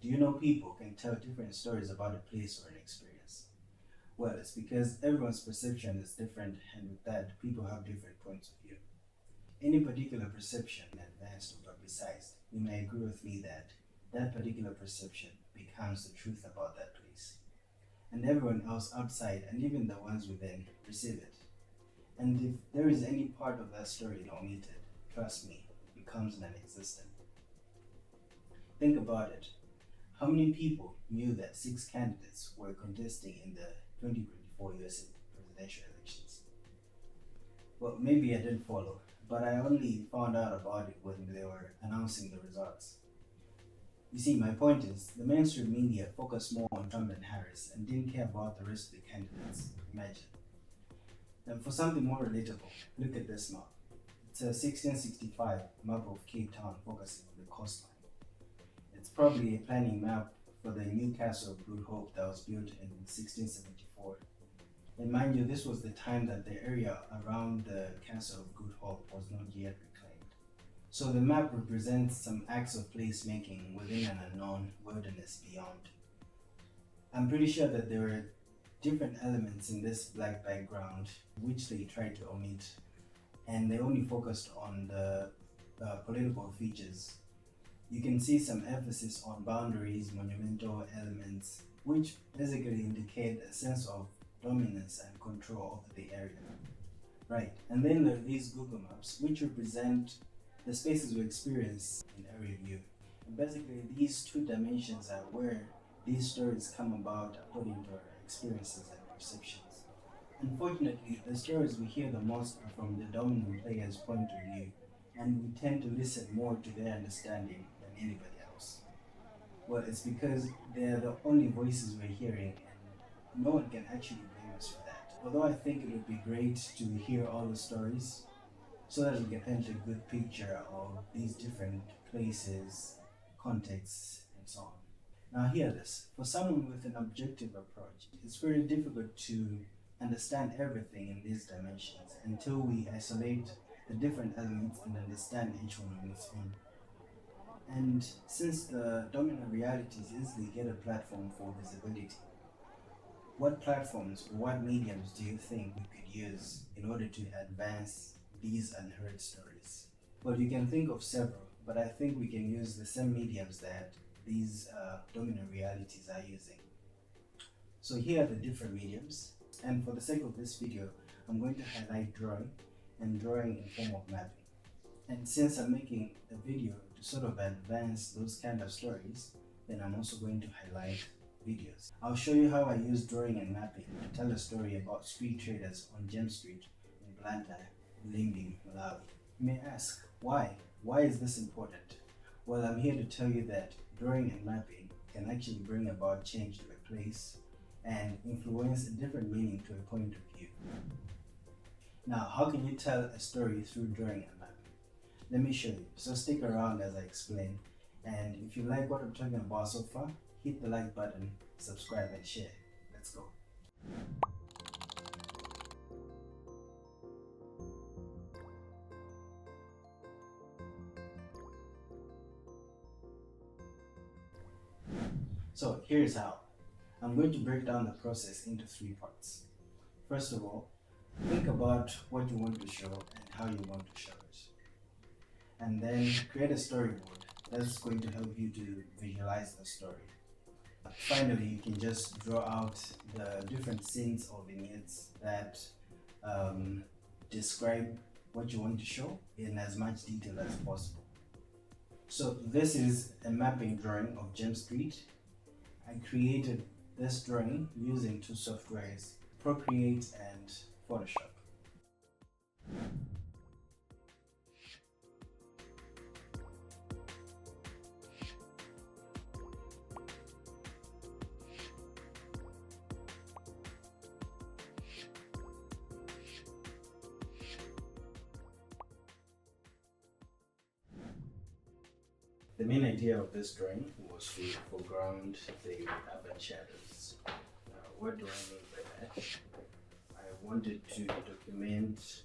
Do you know people can tell different stories about a place or an experience? Well, it's because everyone's perception is different, and with that, people have different points of view. Any particular perception, advanced or precise, you may agree with me that that particular perception becomes the truth about that place. And everyone else outside, and even the ones within, receive it. And if there is any part of that story omitted, trust me, it becomes non-existent. Think about it. How many people knew that 6 candidates were contesting in the 2024 US presidential elections? Well, maybe I didn't follow, but I only found out about it when they were announcing the results. You see, my point is, the mainstream media focused more on Trump and Harris and didn't care about the rest of the candidates. Imagine. And for something more relatable, look at this map. It's a 1665 map of Cape Town focusing on the coastline. It's probably a planning map for the new Castle of Good Hope that was built in 1674. And mind you, this was the time that the area around the Castle of Good Hope was not yet reclaimed. So the map represents some acts of placemaking within an unknown wilderness beyond. I'm pretty sure that there were different elements in this black background which they tried to omit, and they only focused on the political features. You can see some emphasis on boundaries, monumental elements, which basically indicate a sense of dominance and control over the area. Right, and then there are these Google Maps, which represent the spaces we experience in area view. And basically, these two dimensions are where these stories come about according to our experiences and perceptions. Unfortunately, the stories we hear the most are from the dominant player's point of view, and we tend to listen more to their understanding than anybody else. Well, it's because they're the only voices we're hearing, and no one can actually blame us for that. Although I think it would be great to hear all the stories so that we can paint a good picture of these different places, contexts, and so on. Now, hear this. For someone with an objective approach, it's very difficult to understand everything in these dimensions until we isolate the different elements and understand each one on its own. And since the dominant realities easily get a platform for visibility, what platforms or what mediums do you think we could use in order to advance these unheard stories? Well, you can think of several, but I think we can use the same mediums that these dominant realities are using. So here are the different mediums, and for the sake of this video, I'm going to highlight drawing and drawing in form of mapping. And since I'm making a video to sort of advance those kind of stories, then I'm also going to highlight videos. I'll show you how I use drawing and mapping to tell a story about street traders on Gem Street in Blantyre, Limbe, Malawi. You may ask, why? Why is this important? Well, I'm here to tell you that drawing and mapping can actually bring about change to a place and influence a different meaning to a point of view. Now, how can you tell a story through drawing and mapping? Let me show you. So stick around as I explain. And if you like what I'm talking about so far, hit the like button, subscribe, and share. Let's go. So here's how. I'm going to break down the process into 3 parts. First of all, think about what you want to show and how you want to show it. And then create a storyboard that's going to help you to visualize the story. Finally, you can just draw out the different scenes or vignettes that describe what you want to show in as much detail as possible. So this is a mapping drawing of Gem Street. I created this drawing using 2 softwares, Procreate and Photoshop. The main idea of this drawing was to foreground the urban shadows. What do I mean by that? I wanted to document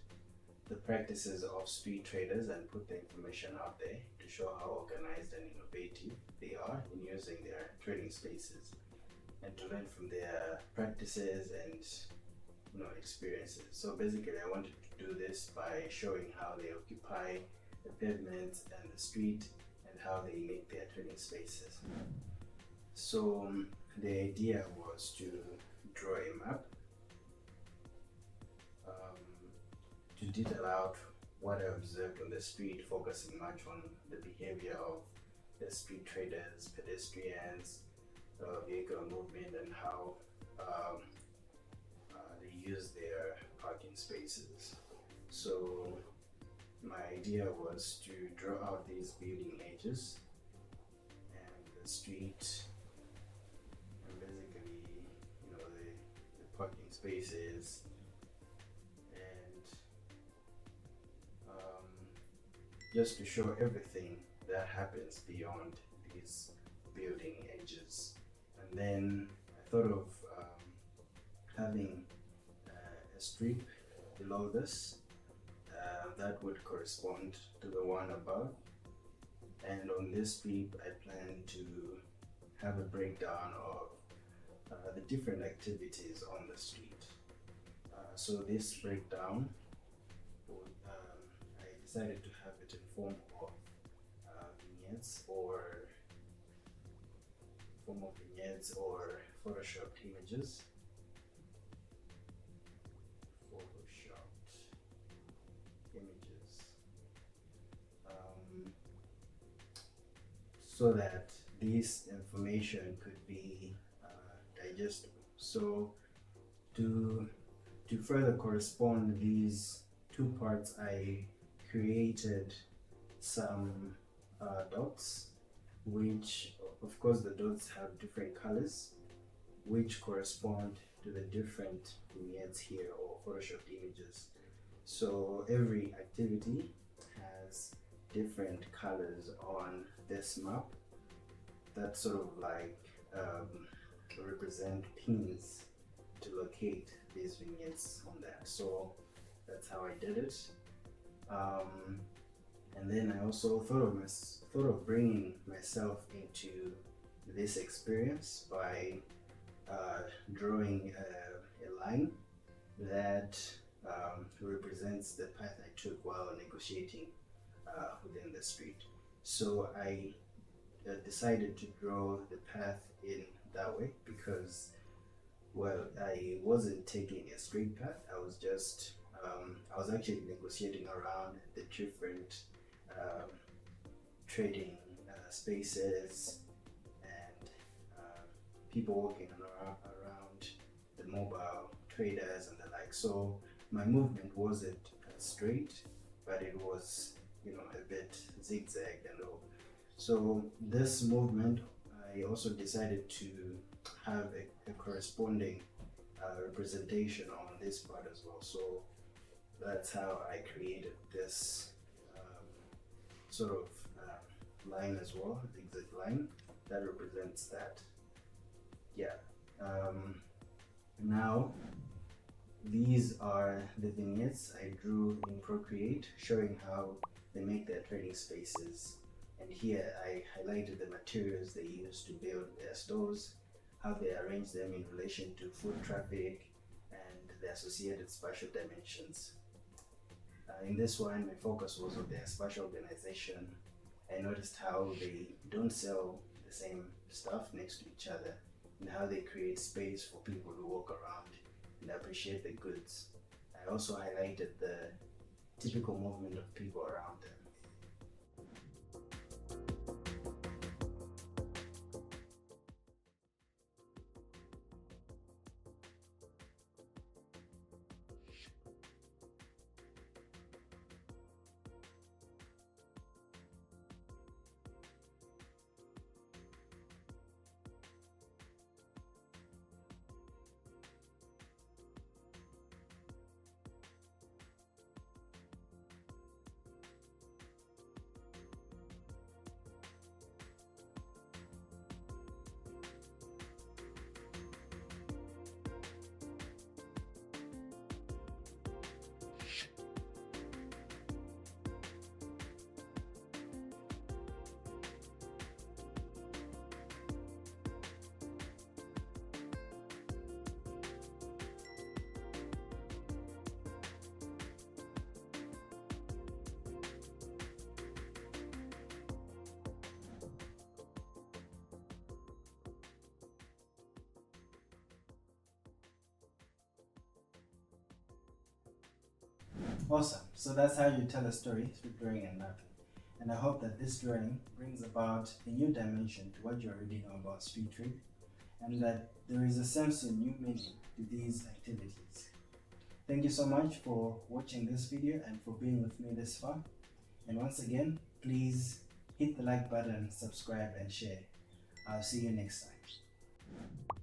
the practices of street traders and put the information out there to show how organized and innovative they are in using their trading spaces and to learn from their practices and experiences. So basically I wanted to do this by showing how they occupy the pavement and the street and how they make their trading spaces. So the idea was to draw a map to detail out what I observed on the street, focusing much on the behavior of the street traders, pedestrians, vehicle movement, and how they use their parking spaces. So my idea was to draw out these building edges and the street, and basically, the parking spaces, and just to show everything that happens beyond these building edges. And then I thought of having a strip below this that would correspond to the one above, and on this strip I plan to have a breakdown of the different activities on the street. So this breakdown would, I decided to have it in form of vignettes or photoshopped images. So that this information could be digestible. So to further correspond these two parts, I created some dots, which of course the dots have different colors, which correspond to the different vignettes here or photoshopped images. So every activity has different colors on this map that sort of like represent pins to locate these vignettes on there. So that's how I did it. And then I also thought of bringing myself into this experience by drawing a line that represents the path I took while negotiating within the street. So I decided to draw the path in that way because, well, I wasn't taking a straight path. I was just I was actually negotiating around the different trading spaces and people walking around, the mobile traders and the like. So my movement wasn't straight, but it was a bit zigzagged and all. So this movement, I also decided to have a corresponding representation on this part as well. So that's how I created this sort of line as well, zigzag line that represents that. Yeah. Now these are the vignettes I drew in Procreate, showing how they make their trading spaces. And here I highlighted the materials they use to build their stores, how they arrange them in relation to foot traffic and the associated spatial dimensions. In this one, my focus was on their spatial organization. I noticed how they don't sell the same stuff next to each other and how they create space for people to walk around and appreciate the goods. I also highlighted the typical movement of people around them. Awesome. So that's how you tell a story through drawing and mapping. And I hope that this drawing brings about a new dimension to what you already know about street trade, and that there is a sense of new meaning to these activities. Thank you so much for watching this video and for being with me this far. And once again, please hit the like button, subscribe and share. I'll see you next time.